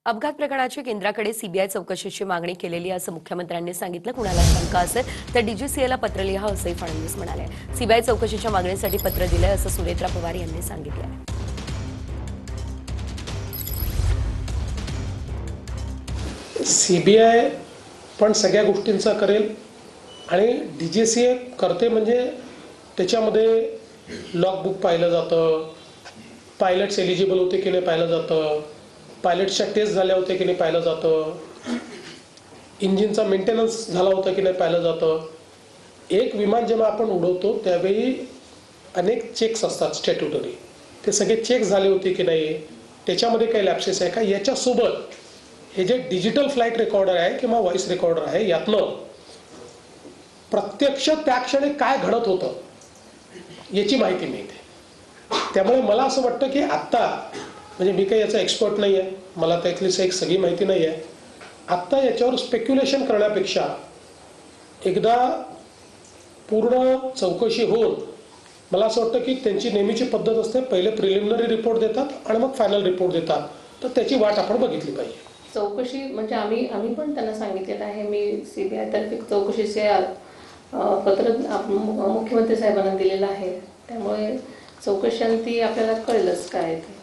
अपघात प्रकरणाची केंद्राकडे सीबीआय चौकशीची मागणी केलेली असं मुख्यमंत्र्यांनी सांगितलं. कुणाला शंका असेल तर डीजीसीएला पत्र लिहा असंही फडणवीस म्हणाले. सीबीआय चौकशीच्या मागणीसाठी पत्र दिलंय असं सुनेत्रा पवार यांनी सांगितलं. सीबीआय पण सगळ्या गोष्टींचा करेल आणि डीजीसीए करते म्हणजे त्याच्यामध्ये लॉगबुक पाहिलं जातं, पायलट्स एलिजिबल होते की नाही पाहिलं जातं, पायलट्सच्या टेस्ट झाल्या होत्या की नाही पाहिलं जातं, इंजिनचा मेंटेनन्स झाला होता की नाही पाहिलं जातं. एक विमान जेव्हा आपण उडवतो त्यावेळी अनेक चेक्स असतात स्टॅट्युटरी, ते सगळे चेक झाले होते की नाही, त्याच्यामध्ये काही लॅप्सेस आहे का. याच्यासोबत हे जे डिजिटल फ्लाईट रेकॉर्डर आहे किंवा व्हॉइस रेकॉर्डर आहे यातनं प्रत्यक्ष त्या क्षणी काय घडत होतं याची माहिती मिळते. त्यामुळे मला असं वाटतं की आत्ता म्हणजे मी काही याचा एक्सपर्ट नाही आहे, मला त्यातली एक सगळी माहिती नाही आहे. आत्ता याच्यावर स्पेक्युलेशन करण्यापेक्षा एकदा पूर्ण चौकशी होऊन मला असं वाटतं की त्यांची नेहमीची पद्धत असते, पहिले प्रिलिमिनरी रिपोर्ट देतात आणि मग फायनल रिपोर्ट देतात, तर त्याची वाट आपण बघितली पाहिजे. चौकशी म्हणजे आम्ही पण त्यांना सांगितलेलं आहे. मी सीबीआय तर्फे चौकशीचे पत्र मुख्यमंत्री साहेबांना दिलेलं आहे. त्यामुळे चौकशी ती आपल्याला कळेलच काय ते.